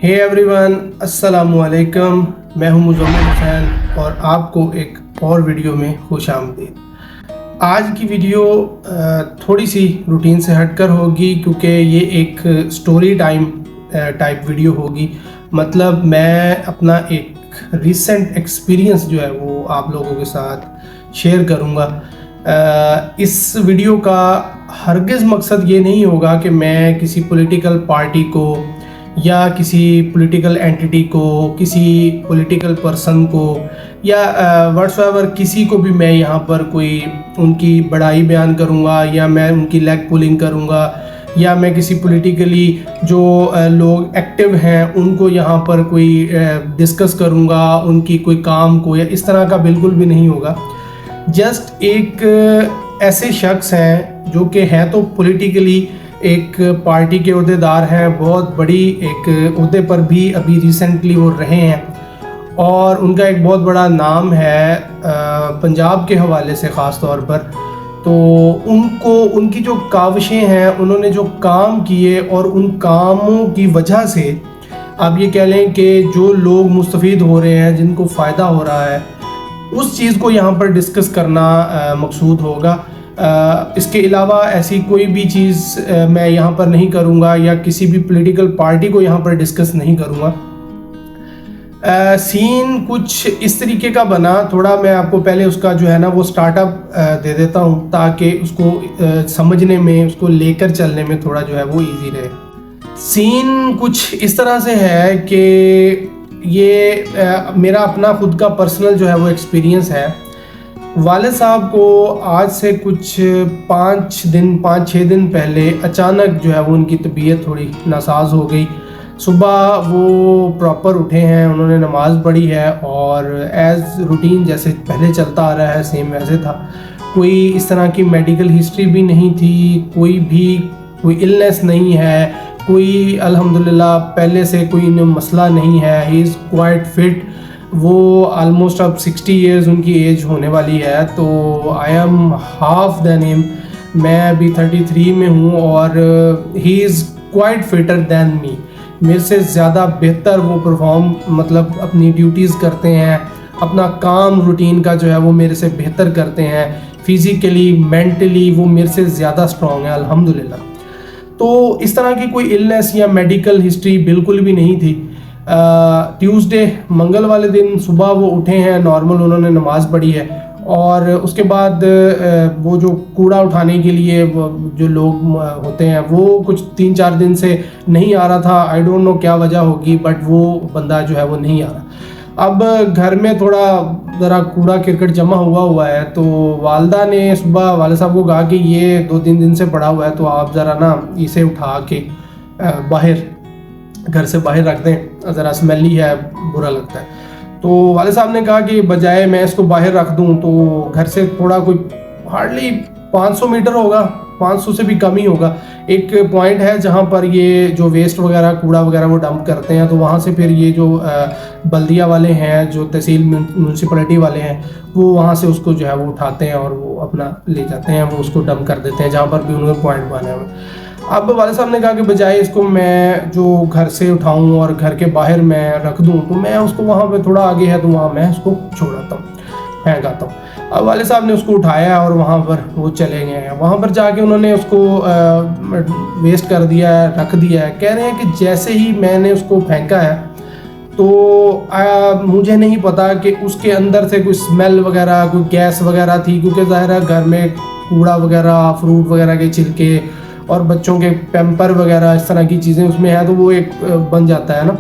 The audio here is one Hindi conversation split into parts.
हे एवरीवन, अस्सलामुअलैकुम। मैं हूं मुज़म्मिल हुसैन और आपको एक और वीडियो में खुशामदीद। आज की वीडियो थोड़ी सी रूटीन से हटकर होगी क्योंकि ये एक स्टोरी टाइम टाइप वीडियो होगी। मतलब मैं अपना एक रीसेंट एक्सपीरियंस जो है वो आप लोगों के साथ शेयर करूँगा। इस वीडियो का हरगिज़ मकसद ये नहीं होगा कि मैं किसी पॉलिटिकल पार्टी को या किसी पॉलिटिकल एंटिटी को, किसी पॉलिटिकल पर्सन को या व्हाट्सएवर किसी को भी मैं यहाँ पर कोई उनकी बड़ाई बयान करूँगा या मैं उनकी लेग पुलिंग करूँगा या मैं किसी पॉलिटिकली जो लोग एक्टिव हैं उनको यहाँ पर कोई डिस्कस करूँगा, उनकी कोई काम को, या इस तरह का बिल्कुल भी नहीं होगा। जस्ट एक ऐसे शख्स हैं जो कि हैं तो पॉलिटिकली एक पार्टी के अहदेदार हैं, बहुत बड़ी एक अहदे पर भी अभी रिसेंटली वो रहे हैं और उनका एक बहुत बड़ा नाम है पंजाब के हवाले से ख़ास तौर पर। तो उनको उनकी जो काविशें हैं, उन्होंने जो काम किए और उन कामों की वजह से आप ये कह लें कि जो लोग मुस्तफ़ीद हो रहे हैं, जिनको फ़ायदा हो रहा है, उस चीज़ को यहाँ पर डिस्कस करना मकसूद होगा। इसके अलावा ऐसी कोई भी चीज़ मैं यहाँ पर नहीं करूँगा या किसी भी पॉलिटिकल पार्टी को यहाँ पर डिस्कस नहीं करूँगा। सीन कुछ इस तरीके का बना, थोड़ा मैं आपको पहले उसका जो है ना वो स्टार्टअप दे देता हूँ ताकि उसको समझने में, उसको लेकर चलने में थोड़ा जो है वो इजी रहे। सीन कुछ इस तरह से है कि ये मेरा अपना खुद का पर्सनल जो है वो एक्सपीरियंस है। वालिद साहब को आज से कुछ 5-6 दिन पहले अचानक जो है वो उनकी तबीयत थोड़ी नासाज हो गई। सुबह वो प्रॉपर उठे हैं, उन्होंने नमाज़ पढ़ी है और एज़ रूटीन जैसे पहले चलता आ रहा है सेम वैसे था। कोई इस तरह की मेडिकल हिस्ट्री भी नहीं थी, कोई इलनेस नहीं है, कोई अल्हम्दुलिल्लाह पहले से कोई मसला नहीं है। He is quite fit. वो आलमोस्ट अब 60 ईयर्स उनकी एज होने वाली है। तो I am half than him. मैं अभी 33 में हूँ और he is quite fitter than me. मेरे से ज़्यादा बेहतर वो परफॉर्म मतलब अपनी ड्यूटीज़ करते हैं, अपना काम रूटीन का जो है वो मेरे से बेहतर करते हैं। फिज़िकली मेंटली वो मेरे से ज़्यादा स्ट्रॉन्ग है अल्हम्दुलिल्लाह। तो इस तरह की कोई इलनेस या मेडिकल हिस्ट्री बिल्कुल भी नहीं थी। ट्यूसडे मंगल वाले दिन सुबह वो उठे हैं, नॉर्मल उन्होंने नमाज़ पढ़ी है और उसके बाद वो जो कूड़ा उठाने के लिए जो लोग होते हैं वो कुछ 3-4 दिन से नहीं आ रहा था। आई डोंट नो क्या वजह होगी, बट वो बंदा जो है वो नहीं आ रहा। अब घर में थोड़ा ज़रा कूड़ा किरकट जमा हुआ है तो वालदा ने सुबह वाले साहब को कहा कि ये 2-3 दिन से पड़ा हुआ है तो आप ज़रा ना इसे उठा के बाहर घर से बाहर रख दें, ज़रा स्मेली है, बुरा लगता है। तो वाले साहब ने कहा कि बजाय मैं इसको बाहर रख दूं तो घर से थोड़ा कोई हार्डली 500 मीटर होगा, 500 से भी कम ही होगा, एक पॉइंट है जहां पर ये जो वेस्ट वगैरह कूड़ा वगैरह वो डंप करते हैं। तो वहां से फिर ये जो बल्दिया वाले हैं, जो तहसील म्यूनसिपलिटी वाले हैं, वो वहां से उसको जो है वो उठाते हैं और वो अपना ले जाते हैं, वो उसको डंप कर देते हैं जहाँ पर भी उन्होंने पॉइंट बने हुए। अब वाले साहब ने कहा कि बजाय इसको मैं जो घर से उठाऊं और घर के बाहर मैं रख दूं तो मैं उसको वहाँ पे थोड़ा आगे है तो वहाँ मैं उसको छोड़ आता हूँ, फेंक आता हूँ। अब वाले साहब ने उसको उठाया और वहाँ पर वो चले गए हैं। वहाँ पर जाके उन्होंने उसको वेस्ट कर दिया है, रख दिया है। कह रहे हैं कि जैसे ही मैंने उसको फेंका है तो मुझे नहीं पता कि उसके अंदर से कोई स्मेल वगैरह, कोई गैस वगैरह थी, क्योंकि ज़ाहिर है घर में कूड़ा वगैरह, फ्रूट वगैरह के छिलके और बच्चों के पैम्पर वगैरह इस तरह की चीज़ें उसमें है तो वो एक बन जाता है ना,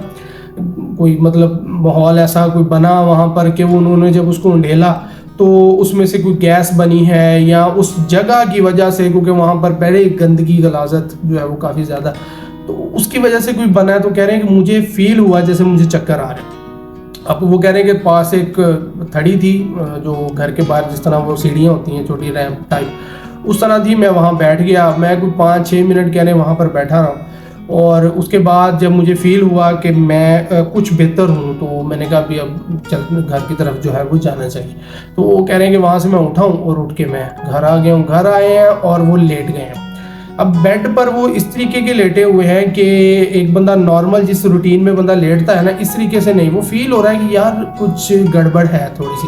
कोई मतलब माहौल ऐसा कोई बना वहाँ पर कि उन्होंने जब उसको उंडेला तो उसमें से कोई गैस बनी है या उस जगह की वजह से, क्योंकि वहाँ पर पहले गंदगी गलाजत जो है वो काफ़ी ज़्यादा, तो उसकी वजह से कोई बना है। तो कह रहे हैं कि मुझे फील हुआ जैसे मुझे चक्कर आ रहे हैं। अब वो कह रहे हैं कि पास एक थड़ी थी जो घर के बाहर जिस तरह वो सीढ़ियाँ होती हैं छोटी रैंप टाइप, उस तरह थी। मैं वहाँ बैठ गया, मैं कोई 5-6 मिनट कहने वहाँ पर बैठा रहा और उसके बाद जब मुझे फ़ील हुआ कि मैं कुछ बेहतर हूँ तो मैंने कहा अभी अब चल घर की तरफ जो है वो जाना चाहिए। तो वो कह रहे हैं कि वहाँ से मैं उठा हूँ और उठ के मैं घर आ गया हूँ। घर आए हैं और वो लेट गए हैं। अब बेड पर वो इस तरीके के लेटे हुए हैं कि एक बंदा नॉर्मल जिस रूटीन में बंदा लेटता है ना, इस तरीके से नहीं, वो फील हो रहा है कि यार कुछ गड़बड़ है थोड़ी सी।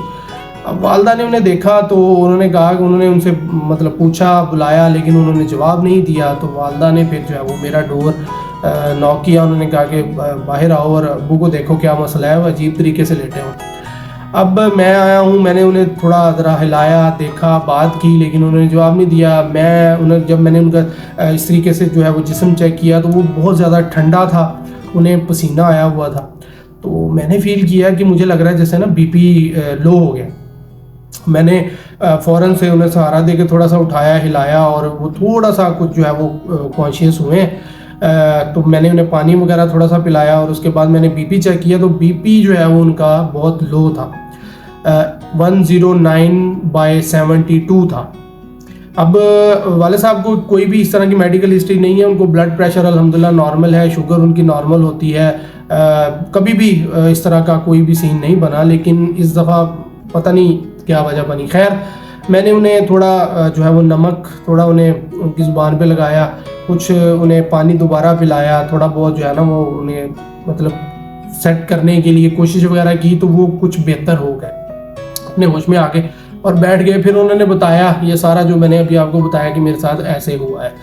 अब वालदा ने उन्हें देखा तो उन्होंने कहा कि उन्होंने उनसे मतलब पूछा, बुलाया, लेकिन उन्होंने जवाब नहीं दिया। तो वालदा ने फिर जो है वो मेरा डोर नॉक किया। उन्होंने कहा कि बाहर आओ और अब्बू को देखो क्या मसला है, वो अजीब तरीके से लेटे हो। अब मैं आया हूँ, मैंने उन्हें थोड़ा ज़रा हिलाया, देखा, बात की, लेकिन उन्होंने जवाब नहीं दिया। जब मैंने उनका इस तरीके से जो है वो जिस्म चेक किया तो वो बहुत ज़्यादा ठंडा था, उन्हें पसीना आया हुआ था। तो मैंने फील किया कि मुझे लग रहा है जैसे ना बीपी लो हो गया। मैंने फ़ौरन से उन्हें सहारा दे के थोड़ा सा उठाया, हिलाया, और वो थोड़ा सा कुछ जो है वो कॉन्शियस हुए। तो मैंने उन्हें पानी वगैरह थोड़ा सा पिलाया और उसके बाद मैंने बीपी चेक किया तो बीपी जो है वो उनका बहुत लो था, 109/72 था। अब वाले साहब को कोई भी इस तरह की मेडिकल हिस्ट्री नहीं है, उनको ब्लड प्रेशर अल्हम्दुलिल्लाह नॉर्मल है, शुगर उनकी नॉर्मल होती है, कभी भी इस तरह का कोई भी सीन नहीं बना, लेकिन इस दफ़ा पता नहीं क्या वजह बनी। खैर, मैंने उन्हें थोड़ा जो है वो नमक थोड़ा उन्हें उनकी ज़ुबान पे लगाया, कुछ उन्हें पानी दोबारा पिलाया, थोड़ा बहुत जो है ना वो उन्हें मतलब सेट करने के लिए कोशिश वगैरह की, तो वो कुछ बेहतर हो गए, अपने होश में आ गए और बैठ गए। फिर उन्होंने बताया ये सारा जो मैंने अभी आपको बताया कि मेरे साथ ऐसे हुआ है।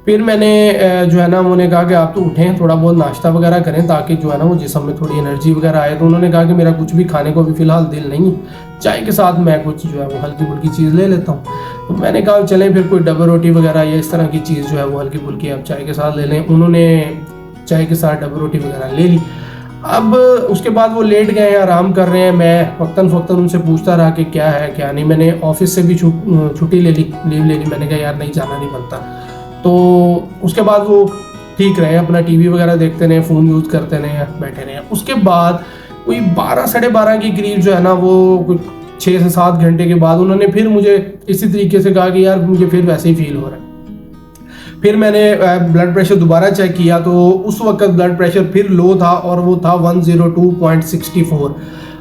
फिर मैंने जो है ना उन्होंने कहा कि आप तो उठें, थोड़ा बहुत नाश्ता वगैरह करें ताकि जो है ना वो जिस्म में थोड़ी एनर्जी वगैरह आए। तो उन्होंने कहा कि मेरा कुछ भी खाने को भी फ़िलहाल दिल नहीं, चाय के साथ मैं कुछ जो है वो हल्की फुल्की चीज़ ले लेता हूँ। तो मैंने कहा चलें फिर कोई डबल रोटी वगैरह या इस तरह की चीज़ जो है वो हल्की फुल्की आप चाय के साथ ले लें। उन्होंने चाय के साथ डबल रोटी वगैरह ले ली। अब उसके बाद वो लेट गए हैं, आराम कर रहे हैं। मैं वक्तन फ़वक्तन उनसे पूछता रहा कि क्या है क्या नहीं। मैंने ऑफिस से भी छुट्टी ले ली, लीव ले ली। मैंने कहा यार नहीं जाना नहीं बनता। तो उसके बाद वो ठीक रहे, अपना टीवी वगैरह देखते रहे, फ़ोन यूज़ करते रहे, बैठे रहे। उसके बाद कोई 12 साढ़े 12 के करीब जो है ना वो कुछ 6 से 7 घंटे के बाद उन्होंने फिर मुझे इसी तरीके से कहा कि यार मुझे फिर वैसे ही फील हो रहा है। फिर मैंने ब्लड प्रेशर दोबारा चेक किया तो उस वक्त ब्लड प्रेशर फिर लो था और वो था 102.64।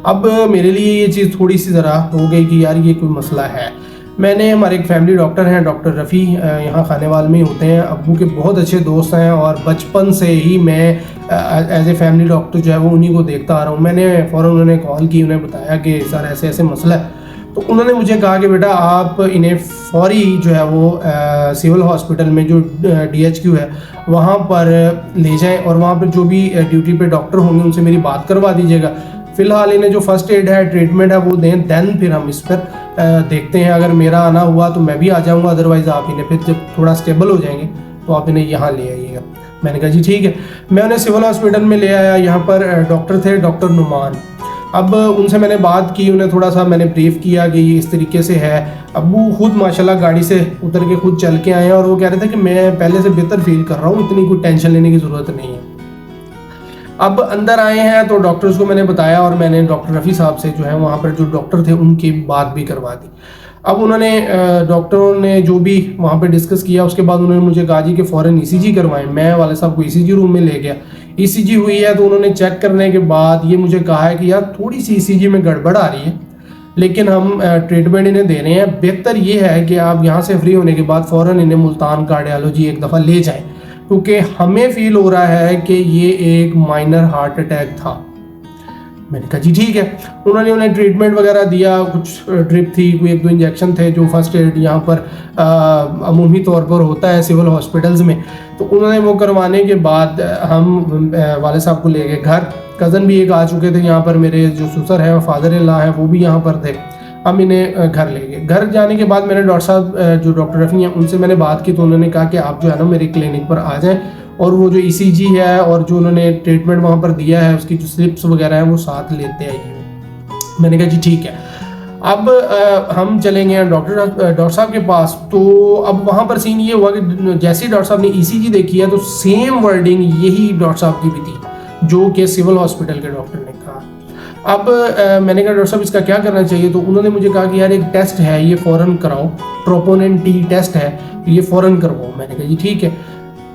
अब मेरे लिए ये चीज़ थोड़ी सी ज़रा हो गई कि यार ये कोई मसला है। मैंने हमारे एक फैमिली डॉक्टर हैं, डॉक्टर रफ़ी, यहाँ खानेवाल में ही होते हैं, अब्बू के बहुत अच्छे दोस्त हैं और बचपन से ही मैं एज ए फैमिली डॉक्टर जो है वो उन्हीं को देखता आ रहा हूँ। मैंने फ़ौरन उन्हें कॉल की, उन्हें बताया कि सर ऐसे ऐसे मसला है। तो उन्होंने मुझे कहा कि बेटा आप इन्हें फौरी जो है वो सिविल हॉस्पिटल में जो DHQ है वहाँ पर ले जाएं और वहाँ पर जो भी ड्यूटी पे डॉक्टर होंगे उनसे मेरी बात करवा दीजिएगा। फ़िलहाल इन्हें जो फर्स्ट एड है, ट्रीटमेंट है वो दें, दैन फिर हम इस पर देखते हैं। अगर मेरा आना हुआ तो मैं भी आ जाऊँगा, अदरवाइज़ आप इन्हें फिर जब थोड़ा स्टेबल हो जाएंगे तो आप इन्हें यहाँ ले आइएगा। मैंने कहा जी ठीक है। मैं उन्हें सिविल हॉस्पिटल में ले आया। यहाँ पर डॉक्टर थे, डॉक्टर नुमान। अब उनसे मैंने बात की, उन्हें थोड़ा सा मैंने ब्रीफ किया कि ये इस तरीके से है। अब्बू खुद माशाल्लाह गाड़ी से उतर के खुद चल के आए हैं और वो कह रहे थे कि मैं पहले से बेहतर फील कर रहा हूँ, इतनी कोई टेंशन लेने की ज़रूरत नहीं है। अब अंदर आए हैं तो डॉक्टर्स को मैंने बताया और मैंने डॉक्टर रफ़ी साहब से जो है वहाँ पर जो डॉक्टर थे उनकी बात भी करवा दी। अब उन्होंने डॉक्टरों ने जो भी वहाँ पे डिस्कस किया उसके बाद उन्होंने मुझे कहा जी कि फ़ौरन ECG करवाएं। मैं वाले साहब को ECG रूम में ले गया। ECG हुई है तो उन्होंने चेक करने के बाद ये मुझे कहा है कि यार थोड़ी सी ECG में गड़बड़ आ रही है, लेकिन हम ट्रीटमेंट इन्हें दे रहे हैं। बेहतर ये है कि आप यहाँ से फ्री होने के बाद फ़ौरन इन्हें मुल्तान कार्डियोलॉजी एक दफ़ा ले जाएँ, क्योंकि हमें फील हो रहा है कि ये एक माइनर हार्ट अटैक था। मैंने कहा जी ठीक है। उन्होंने उन्हें ट्रीटमेंट वगैरह दिया, कुछ ड्रिप थी, कोई 1-2 इंजेक्शन थे जो फर्स्ट एड यहाँ पर अमूमी तौर पर होता है सिविल हॉस्पिटल्स में। तो उन्होंने वो करवाने के बाद हम वाले साहब को ले गए घर। कज़न भी एक आ चुके थे यहाँ पर, मेरे जो ससुर है फादर इन लॉ है वो भी यहाँ पर थे। हम इन्हें घर ले गए। घर जाने के बाद मैंने डॉक्टर साहब जो डॉक्टर रफ़ी हैं उनसे मैंने बात की तो उन्होंने कहा कि आप जो है ना मेरे क्लिनिक पर आ जाएं और वो जो ECG है और जो उन्होंने ट्रीटमेंट वहाँ पर दिया है उसकी जो स्लिप्स वगैरह हैं वो साथ लेते आइए। मैंने कहा जी ठीक है। अब हम चलेंगे डॉक्टर साहब के पास। तो अब वहाँ पर सीन ये हुआ कि जैसे ही डॉक्टर साहब ने ECG देखी है तो सेम वर्डिंग यही डॉक्टर साहब की भी थी जो कि सिविल हॉस्पिटल के डॉक्टर ने कहा। अब मैंने कहा डॉक्टर साहब इसका क्या करना चाहिए। तो उन्होंने मुझे कहा कि यार एक टेस्ट है, ये फ़ौरन कराओ, ट्रोपोनिन T टेस्ट है, ये फ़ौरन करवाओ। मैंने कहा जी ठीक है।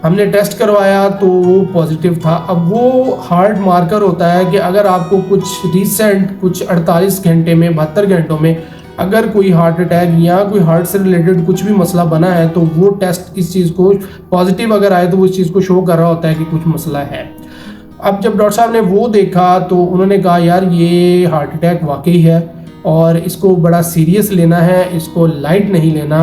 हमने टेस्ट करवाया तो वो पॉजिटिव था। अब वो हार्ट मार्कर होता है कि अगर आपको कुछ रिसेंट कुछ 48 घंटे में 72 घंटों में अगर कोई हार्ट अटैक या कोई हार्ट से रिलेटेड कुछ भी मसला बना है तो वो टेस्ट इस चीज़ को पॉजिटिव अगर आए तो वो इस चीज़ को शो कर रहा होता है कि कुछ मसला है। अब जब डॉक्टर साहब ने वो देखा तो उन्होंने कहा यार ये हार्ट अटैक वाकई है और इसको बड़ा सीरियस लेना है, इसको लाइट नहीं लेना,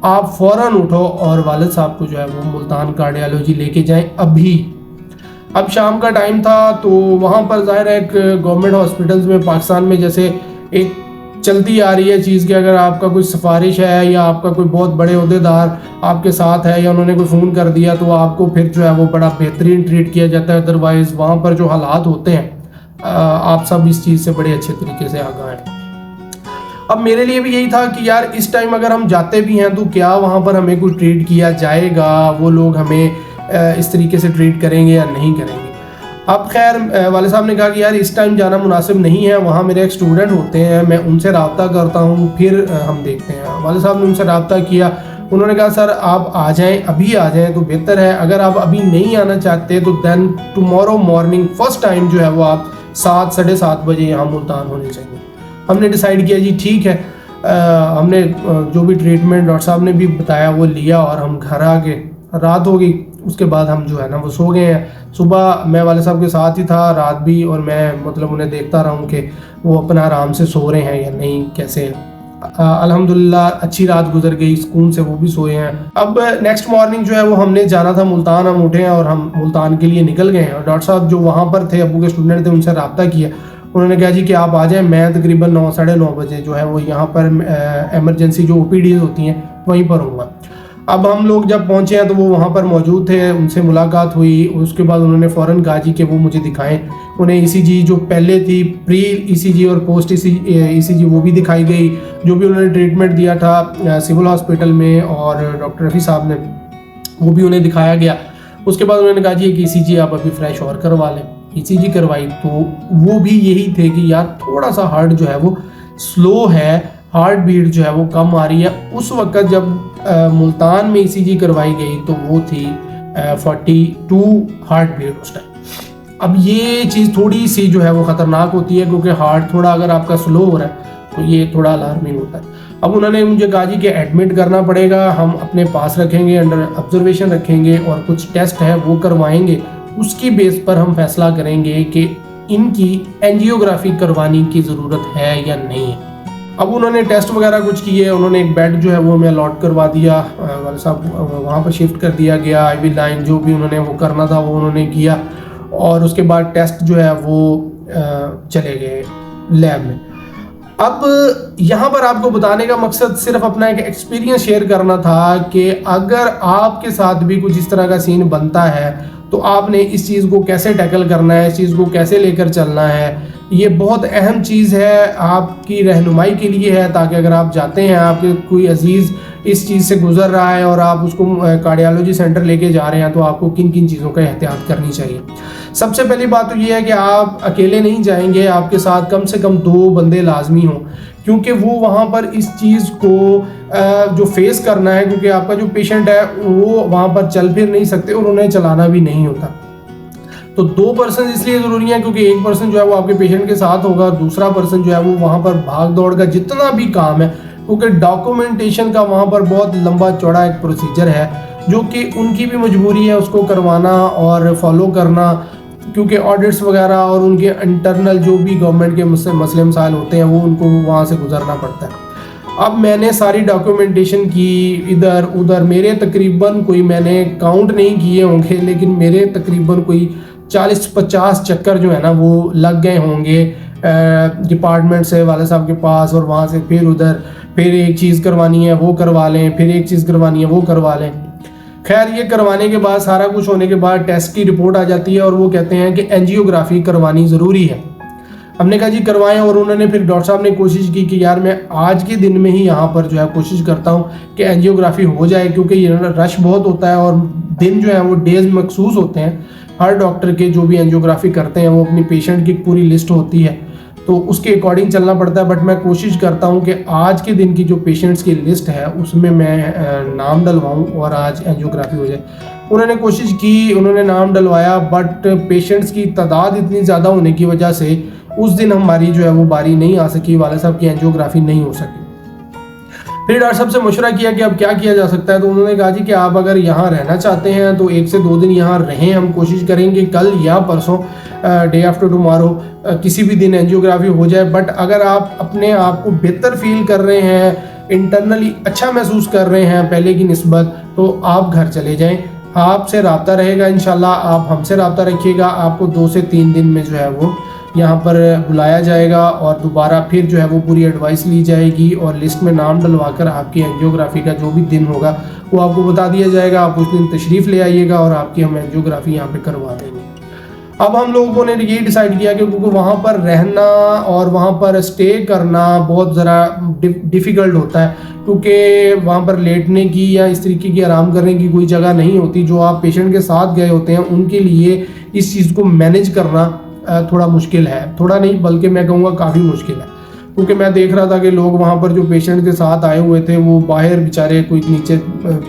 आप फ़ौरन उठो और वालिद साहब को जो है वो मुल्तान कार्डियोलॉजी लेके जाएं अभी। अब शाम का टाइम था तो वहाँ पर ज़ाहिर है एक गवर्नमेंट हॉस्पिटल्स में पाकिस्तान में जैसे एक चलती आ रही है चीज़ कि अगर आपका कोई सिफारिश है या आपका कोई बहुत बड़े ओहदेदार आपके साथ है या उन्होंने कोई फ़ोन कर दिया तो आपको फिर जो है वो बड़ा बेहतरीन ट्रीट किया जाता है। अदरवाइज़ वहाँ पर जो हालात होते हैं आप सब इस चीज़ से बड़े अच्छे तरीके से आगाह हैं। अब मेरे लिए भी यही था कि यार इस टाइम अगर हम जाते भी हैं तो क्या वहाँ पर हमें कुछ ट्रीट किया जाएगा, वो लोग हमें इस तरीके से ट्रीट करेंगे या नहीं करेंगे। अब खैर वाले साहब ने कहा कि यार इस टाइम जाना मुनासिब नहीं है, वहाँ मेरे एक स्टूडेंट होते हैं, मैं उनसे रब्ता करता हूँ, फिर हम देखते हैं। वाले साहब ने उनसे रब्ता किया, उन्होंने कहा सर आप आ जाएं, अभी आ जाएं तो बेहतर है, अगर आप अभी नहीं आना चाहते तो then tomorrow morning first time जो है वो आप 7 साढ़े 7 बजे यहाँ मुल्तान होने चाहिए। हमने डिसाइड किया जी ठीक है। हमने जो भी ट्रीटमेंट डॉक्टर साहब ने भी बताया वो लिया और हम घर आ गए। रात हो गई, उसके बाद हम जो है ना वो सो गए हैं। सुबह मैं वाले साहब के साथ ही था रात भी, और मैं मतलब उन्हें देखता रहा हूँ कि वो अपना आराम से सो रहे हैं या नहीं, कैसे। अल्हम्दुलिल्लाह अच्छी रात गुजर गई, सुकून से वो भी सोए हैं। अब नेक्स्ट मॉर्निंग जो है वो हमने जाना था मुल्तान, हम उठे हैं और हम मुल्तान के लिए निकल गए हैं। और डॉक्टर साहब जो वहाँ पर थे, अबू के स्टूडेंट थे, उनसे रब्ता किया। उन्होंने कहा जी कि आप आ जाएं, मैं तकरीबन 9 साढ़े 9 बजे जो है वो यहाँ पर एमरजेंसी जो OPDs होती हैं वहीं पर हूँगा। अब हम लोग जब पहुँचे हैं तो वो वहाँ पर मौजूद थे, उनसे मुलाकात हुई। उसके बाद उन्होंने फ़ौरन कहा जी कि वो मुझे दिखाएं। उन्हें ECG जो पहले थी, प्री ECG और पोस्ट ECG वो भी दिखाई गई। जो भी उन्होंने ट्रीटमेंट दिया था सिविल हॉस्पिटल में और डॉक्टर रफ़ी साहब ने, वो भी उन्हें दिखाया गया। उसके बाद उन्होंने कहा जी एक ECG आप अभी फ्रेश और करवा लें। ECG करवाई तो वो भी यही थे कि यार थोड़ा सा हार्ट जो है वो स्लो है, हार्ट बीट जो है वो कम आ रही है। उस वक्त जब मुल्तान में ECG करवाई गई तो वो थी 42 हार्ट बीट उस टाइम। अब ये चीज़ थोड़ी सी जो है वो ख़तरनाक होती है, क्योंकि हार्ट थोड़ा अगर आपका स्लो हो रहा है तो ये थोड़ा अलार्मिंग होता है। अब उन्होंने मुझे कहा जी कि एडमिट करना पड़ेगा, हम अपने पास रखेंगे, अंडर ऑब्जर्वेशन रखेंगे और कुछ टेस्ट है वो करवाएंगे। उसकी बेस पर हम फैसला करेंगे कि इनकी एंजियोग्राफी करवाने की ज़रूरत है या नहीं है। अब उन्होंने टेस्ट वगैरह कुछ किए, उन्होंने एक बेड जो है वो हमें अलॉट करवा दिया, वाले साहब वहाँ पर शिफ्ट कर दिया गया। IV लाइन जो भी उन्होंने वो करना था वो उन्होंने किया और उसके बाद टेस्ट जो है वो चले गए लैब में। अब यहाँ पर आपको बताने का मकसद सिर्फ अपना एक एक्सपीरियंस शेयर करना था कि अगर आपके साथ भी कुछ इस तरह का सीन बनता है तो आपने इस चीज़ को कैसे टैकल करना है, इस चीज़ को कैसे लेकर चलना है। ये बहुत अहम चीज़ है, आपकी रहनुमाई के लिए है, ताकि अगर आप जाते हैं, आपके कोई अजीज़ इस चीज़ से गुजर रहा है और आप उसको कार्डियोलॉजी सेंटर लेके जा रहे हैं तो आपको किन किन चीज़ों का एहतियात करनी चाहिए। सबसे पहली बात तो ये है कि आप अकेले नहीं जाएंगे, आपके साथ कम से कम 2 बंदे लाजमी हों, क्योंकि वो वहाँ पर इस चीज़ को जो फेस करना है, क्योंकि आपका जो पेशेंट है वो वहाँ पर चल फिर नहीं सकते और उन्हें चलाना भी नहीं होता। तो 2 पर्सन इसलिए ज़रूरी है क्योंकि एक पर्सन जो है वो आपके पेशेंट के साथ होगा, दूसरा पर्सन जो है वो वहाँ पर भाग दौड़ का जितना भी काम है, क्योंकि डॉक्यूमेंटेशन का वहाँ पर बहुत लंबा चौड़ा एक प्रोसीजर है जो कि उनकी भी मजबूरी है उसको करवाना और फॉलो करना, क्योंकि ऑडिट्स वगैरह और उनके इंटरनल जो भी गवर्नमेंट के मसले मसाइल होते हैं वो उनको वहाँ से गुजरना पड़ता है। अब मैंने सारी डॉक्यूमेंटेशन की इधर उधर, मेरे तकरीबन कोई मैंने काउंट नहीं किए होंगे लेकिन मेरे तकरीबन कोई 40-50 चक्कर जो है ना वो लग गए होंगे डिपार्टमेंट से वाले साहब के पास, और वहाँ से फिर उधर, फिर एक चीज़ करवानी है वो करवा लें, फिर एक चीज़ करवानी है वो करवा लें। खैर ये करवाने के बाद, सारा कुछ होने के बाद टेस्ट की रिपोर्ट आ जाती है और वो कहते हैं कि एंजियोग्राफी करवानी ज़रूरी है। हमने कहा जी करवाएं, और उन्होंने फिर डॉक्टर साहब ने कोशिश की कि यार मैं आज के दिन में ही यहाँ पर जो है कोशिश करता हूँ कि एंजियोग्राफी हो जाए, क्योंकि ये रश बहुत होता है और दिन जो है वो डेज मखसूस होते हैं। हर डॉक्टर के जो भी एंजियोग्राफी करते हैं वो अपनी पेशेंट की पूरी लिस्ट होती है, तो उसके अकॉर्डिंग चलना पड़ता है। बट मैं कोशिश करता हूँ कि आज के दिन की जो पेशेंट्स की लिस्ट है उसमें मैं नाम डलवाऊँ और आज एंजियोग्राफी हो जाए। उन्होंने कोशिश की, उन्होंने नाम डलवाया, बट पेशेंट्स की तादाद इतनी ज़्यादा होने की वजह से उस दिन हमारी जो है वो बारी नहीं आ सकी, वाले साहब की एंजियोग्राफी नहीं हो सकी। फिर डॉक्टर साहब से मशवरा किया कि अब क्या किया जा सकता है, तो उन्होंने कहा जी कि आप अगर यहाँ रहना चाहते हैं तो 1 से 2 दिन यहाँ रहें, हम कोशिश करेंगे कल या परसों डे आफ्टर टुमारो किसी भी दिन एंजियोग्राफी हो जाए। बट अगर आप अपने आप को बेहतर फील कर रहे हैं, इंटरनली अच्छा महसूस कर रहे हैं पहले की निस्बत, तो आप घर चले जाएं। आपसे रब्ता रहेगा इंशाल्लाह, आप हमसे रब्ता रखिएगा, आपको 2 से 3 दिन में जो है वो यहाँ पर बुलाया जाएगा और दोबारा फिर जो है वो पूरी एडवाइस ली जाएगी और लिस्ट में नाम डलवा कर आपकी एंजियोग्राफी का जो भी दिन होगा वो आपको बता दिया जाएगा। आप उस दिन तशरीफ़ ले आइएगा और आपकी हम एंजियोग्राफी यहाँ पे करवा देंगे। अब हम लोगों ने ये डिसाइड किया कि क्योंकि वहाँ पर रहना और वहाँ पर स्टे करना बहुत ज़रा डिफ़िकल्ट होता है, क्योंकि वहाँ पर लेटने की या इस तरीके की आराम करने की कोई जगह नहीं होती। जो आप पेशेंट के साथ गए होते हैं उनके लिए इस चीज़ को मैनेज करना थोड़ा मुश्किल है, थोड़ा नहीं बल्कि मैं कहूँगा काफ़ी मुश्किल है। क्योंकि मैं देख रहा था कि लोग वहाँ पर जो पेशेंट के साथ आए हुए थे वो बाहर बेचारे कोई नीचे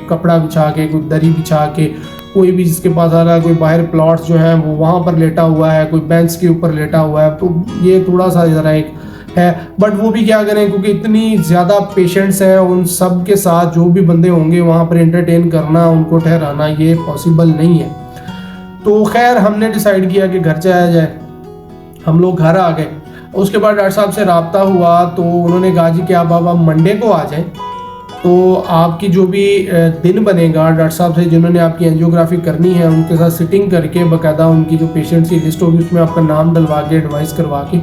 कपड़ा बिछा के, कोई दरी बिछा के, कोई भी जिसके पास आ रहा है, कोई बाहर प्लॉट्स जो हैं वो वहाँ पर लेटा हुआ है, कोई बेंच के ऊपर लेटा हुआ है। तो ये थोड़ा सा ज़रा एक है, बट वो भी क्या करें क्योंकि इतनी ज़्यादा पेशेंट्स हैं, उन सब के साथ जो भी बंदे होंगे वहाँ पर एंटरटेन करना, उनको ठहराना ये पॉसिबल नहीं है। तो खैर हमने डिसाइड किया कि घर जाया जाए। हम लोग घर आ गए। उसके बाद डॉक्टर साहब से रब्ता हुआ तो उन्होंने कहा जी कि आप मंडे को आ जाएं, तो आपकी जो भी दिन बनेगा डॉक्टर साहब से जिन्होंने आपकी एंजियोग्राफी करनी है उनके साथ सिटिंग करके बाकायदा उनकी जो पेशेंट्स की लिस्ट होगी उसमें आपका नाम डलवा के एडवाइस करवा के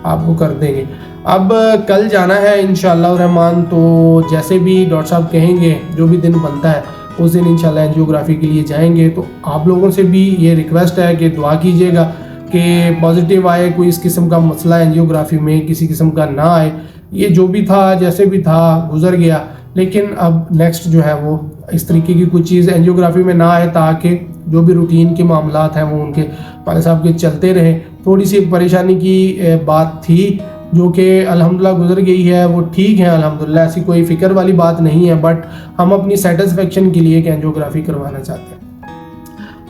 आपको कर देंगे। अब कल जाना है इंशाअल्लाह रहमान, तो जैसे भी डॉक्टर साहब कहेंगे जो भी दिन बनता है उस दिन इंशाअल्लाह एंजियोग्राफी के लिए जाएंगे। तो आप लोगों से भी ये रिक्वेस्ट है कि दुआ कीजिएगा कि पॉजिटिव आए, कोई इस किस्म का मसला एंजियोग्राफी में किसी किस्म का ना आए। ये जो भी था जैसे भी था गुजर गया, लेकिन अब नेक्स्ट जो है वो इस तरीके की कुछ चीज़ एंजियोग्राफी में ना आए ताकि जो भी रूटीन के मामलात हैं वो उनके पाले साहब के चलते रहें। थोड़ी सी परेशानी की बात थी जो कि अल्हम्दुलिल्लाह गुजर गई है, वो ठीक है अल्हम्दुलिल्लाह, ऐसी कोई फ़िक्र वाली बात नहीं है। बट हम अपनी सेटिस्फेक्शन के लिए एक एंजियोग्राफी करवाना चाहते हैं।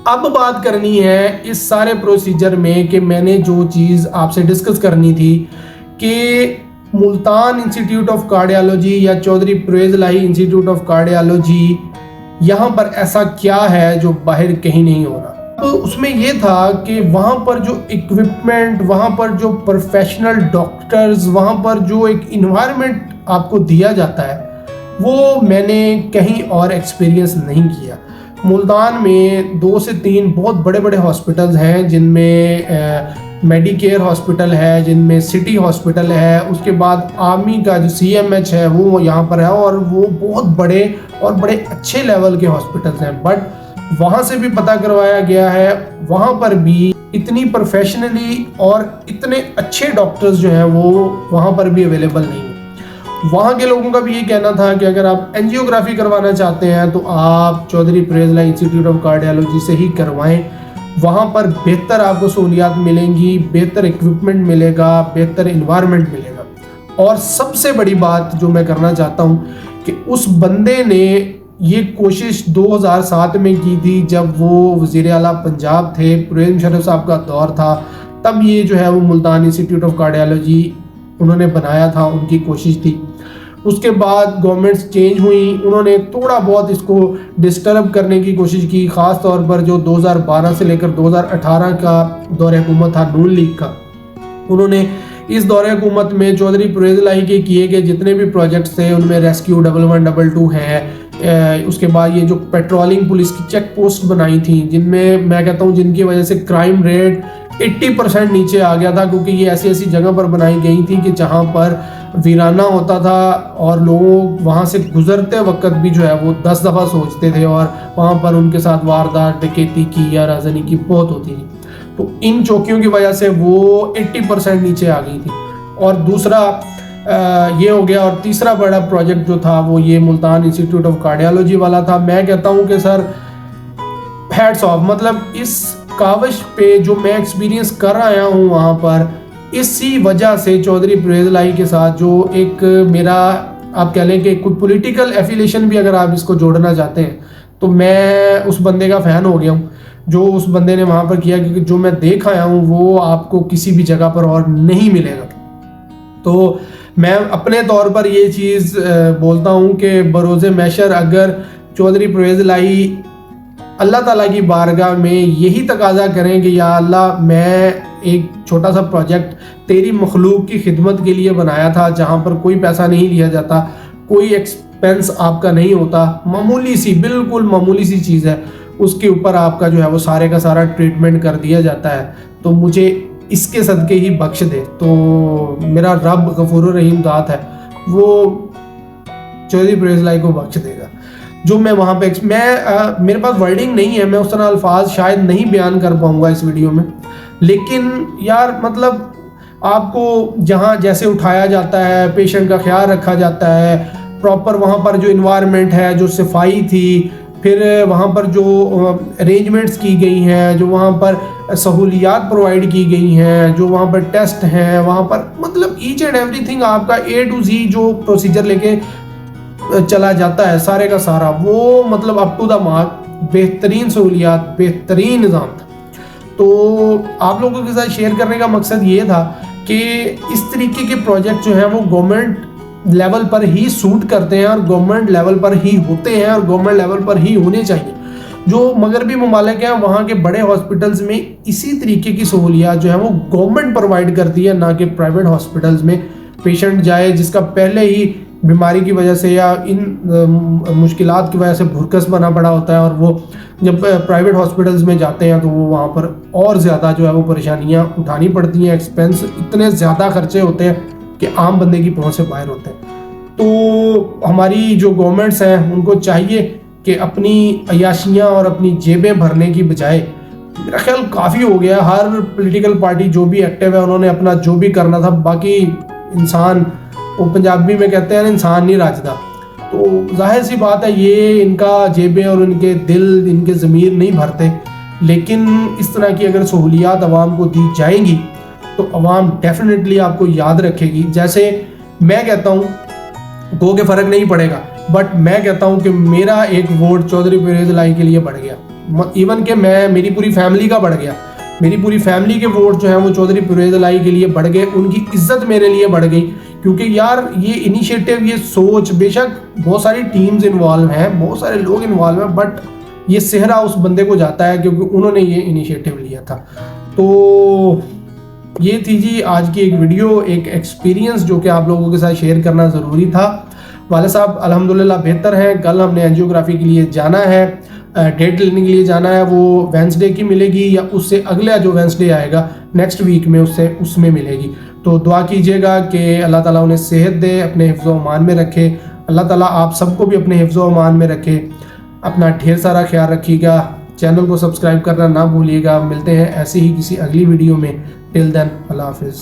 अब बात करनी है इस सारे प्रोसीजर में कि मैंने जो चीज़ आपसे डिस्कस करनी थी कि मुल्तान इंस्टीट्यूट ऑफ कार्डियोलॉजी या चौधरी परवेज़ इलाही इंस्टीट्यूट ऑफ कार्डियोलॉजी, यहाँ पर ऐसा क्या है जो बाहर कहीं नहीं हो रहा। तो उसमें ये था कि वहाँ पर जो इक्विपमेंट, वहाँ पर जो प्रोफेशनल डॉक्टर्स, वहाँ पर जो एक इन्वायरमेंट आपको दिया जाता है वो मैंने कहीं और एक्सपीरियंस नहीं किया। मुल्तान में 2 से 3 बहुत बड़े बड़े हॉस्पिटल्स हैं जिनमें मेडिकेयर हॉस्पिटल है, जिनमें सिटी हॉस्पिटल है, उसके बाद आर्मी का जो CMH है वो यहाँ पर है और वो बहुत बड़े और बड़े अच्छे लेवल के हॉस्पिटल्स हैं। बट वहाँ से भी पता करवाया गया है वहाँ पर भी इतनी प्रोफेशनली और इतने अच्छे डॉक्टर्स जो हैं वो वहाँ पर भी अवेलेबल नहीं है। वहाँ के लोगों का भी ये कहना था कि अगर आप एंजियोग्राफी करवाना चाहते हैं तो आप चौधरी परवेज़ इलाही इंस्टीट्यूट ऑफ कार्डियोलॉजी से ही करवाएं। वहाँ पर बेहतर आपको सहूलियात मिलेंगी, बेहतर इक्विपमेंट मिलेगा, बेहतर इन्वायरमेंट मिलेगा। और सबसे बड़ी बात जो मैं करना चाहता हूँ कि उस बंदे ने ये कोशिश 2007 में की थी जब वो वज़ीर आला पंजाब थे, परवेज़ मुशर्रफ साहब का दौर था, तब ये जो है वो मुल्तान इंस्टीट्यूट ऑफ कार्डियोलॉजी उन्होंने बनाया था, उनकी कोशिश थी। उसके बाद गवर्नमेंट्स चेंज हुई, उन्होंने थोड़ा बहुत इसको डिस्टर्ब करने की कोशिश की, ख़ास तौर पर जो 2012 से लेकर 2018 का दौर हुकूमत था नून लीग का। उन्होंने इस दौर हुकूमत में चौधरी परवेज़ इलाही के किए गए जितने भी प्रोजेक्ट्स थे उनमें रेस्क्यू 1112 है, उसके बाद ये जो पेट्रोलिंग पुलिस की चेक पोस्ट बनाई थी जिनमें मैं कहता हूँ जिनकी वजह से क्राइम रेट 80% नीचे आ गया था, क्योंकि ये ऐसी ऐसी जगह पर बनाई गई थी कि जहाँ पर वीराना होता था और लोग वहाँ से गुजरते वक्त भी जो है वो 10 दफ़ा सोचते थे और वहाँ पर उनके साथ वारदात, डकैती की या राजनी की बहुत होती थी। तो इन चौकियों की वजह से वो 80% नीचे आ गई थी। और दूसरा ये हो गया। और तीसरा बड़ा प्रोजेक्ट जो था वो ये मुल्तान इंस्टीट्यूट ऑफ कार्डियोलॉजी वाला था। मैं कहता हूँ कि सर हैट्स ऑफ, मतलब इस काविश पे जो मैं एक्सपीरियंस कर आया हूँ वहाँ पर, इसी वजह से चौधरी परवेज़ इलाही के साथ जो एक मेरा आप कह लें कि कोई पॉलिटिकल एफिलिएशन भी अगर आप इसको जोड़ना चाहते हैं तो मैं उस बंदे का फ़ैन हो गया हूँ जो उस बंदे ने वहाँ पर किया, क्योंकि जो मैं देख आया हूँ वो आपको किसी भी जगह पर और नहीं मिलेगा। तो मैं अपने तौर पर ये चीज़ बोलता हूँ कि बरोज़े महशर अगर चौधरी परवेज़ इलाही अल्लाह ताला की बारगाह में यही तकाजा करें कि या अल्लाह, मैं एक छोटा सा प्रोजेक्ट तेरी मखलूक की खिदमत के लिए बनाया था, जहाँ पर कोई पैसा नहीं लिया जाता, कोई एक्सपेंस आपका नहीं होता, मामूली सी, बिल्कुल मामूली सी चीज़ है, उसके ऊपर आपका जो है वो सारे का सारा ट्रीटमेंट कर दिया जाता है, तो मुझे इसके सदके ही बख्श दे। तो मेरा रब गफूर रहीम दात है, वो चौधरी परवेज़ इलाही को बख्श देगा। जो मैं वहाँ पे मेरे पास वर्डिंग नहीं है, मैं उस तरह अल्फाज शायद नहीं बयान कर पाऊँगा इस वीडियो में, लेकिन यार मतलब आपको जहाँ जैसे उठाया जाता है, पेशेंट का ख्याल रखा जाता है, प्रॉपर वहाँ पर जो इन्वायरमेंट है, जो सफाई थी, फिर वहाँ पर जो अरेंजमेंट्स की गई हैं, जो वहाँ पर सहूलियात प्रोवाइड की गई हैं, जो वहाँ पर टेस्ट हैं, वहाँ पर मतलब ईच एंड एवरीथिंग आपका A to Z जो प्रोसीजर लेके चला जाता है सारे का सारा, वो मतलब अप टू द मार्क, बेहतरीन सहूलियात, बेहतरीन निज़ाम था। तो आप लोगों के साथ शेयर करने का मकसद ये था कि इस तरीके के प्रोजेक्ट जो हैं वो गवर्नमेंट लेवल पर ही सूट करते हैं और गवर्नमेंट लेवल पर ही होते हैं और गवर्नमेंट लेवल पर ही होने चाहिए। जो मगरबी ममालिक हैं वहाँ के बड़े हॉस्पिटल्स में इसी तरीके की सहूलियात जो है वो गवर्नमेंट प्रोवाइड करती है, ना कि प्राइवेट हॉस्पिटल्स में पेशेंट जाए जिसका पहले ही बीमारी की वजह से या इन मुश्किलात की वजह से भुरकस बना पड़ा होता है, और वो जब प्राइवेट हॉस्पिटल्स में जाते हैं तो वो वहाँ पर और ज़्यादा जो है वो परेशानियाँ उठानी पड़ती हैं, एक्सपेंस इतने ज़्यादा खर्चे होते हैं कि आम बंदे की पहुँच से बाहर होते हैं। तो हमारी जो गवर्नमेंट्स हैं उनको चाहिए कि अपनी अयाशियाँ और अपनी जेबें भरने की बजाय, मेरा ख्याल काफ़ी हो गया, हर पॉलिटिकल पार्टी जो भी एक्टिव है उन्होंने अपना जो भी करना था, बाकी इंसान, वो पंजाबी में कहते हैं इंसान नहीं राजदा, तो जाहिर सी बात है ये इनका जेबें और इनके दिल, इनके ज़मीर नहीं भरते। लेकिन इस तरह की अगर सहूलियात आवाम को दी जाएंगी तो आवाम डेफिनेटली आपको याद रखेगी। जैसे मैं कहता हूँ को के फ़र्क नहीं पड़ेगा, बट मैं कहता हूँ कि मेरा एक वोट चौधरी परवेज़ इलाही के लिए बढ़ गया, इवन कि मेरी पूरी फैमिली का बढ़ गया, मेरी पूरी फैमिली के वोट जो हैं वो चौधरी परवेज़ इलाही के लिए बढ़ गए, उनकी इज्जत मेरे लिए बढ़ गई। क्योंकि यार ये इनिशिएटिव, ये सोच, बेशक बहुत सारी टीम्स इन्वॉल्व हैं, बहुत सारे लोग इन्वॉल्व हैं, बट ये सेहरा उस बंदे को जाता है क्योंकि उन्होंने ये इनिशिएटिव लिया था। तो ये थी जी आज की एक वीडियो, एक एक्सपीरियंस जो कि आप लोगों के साथ शेयर करना ज़रूरी था। वाले साहब अल्हम्दुलिल्लाह बेहतर हैं। कल हमने एंजियोग्राफी के लिए जाना है, डेट लेने के लिए जाना है, वो वेंसडे की मिलेगी या उससे अगला जो वेंसडे आएगा नेक्स्ट वीक में उसमें मिलेगी। तो दुआ कीजिएगा कि अल्लाह ताला उन्हें सेहत दे, अपने हिफ्ज़ व अमान में रखे। अल्लाह ताला आप सबको भी अपने हिफ्ज़ व अमान में रखे। अपना ढेर सारा ख्याल रखिएगा, चैनल को सब्सक्राइब करना ना भूलिएगा। मिलते हैं ऐसे ही किसी अगली वीडियो में। टिल देन अल्लाह हाफिज़।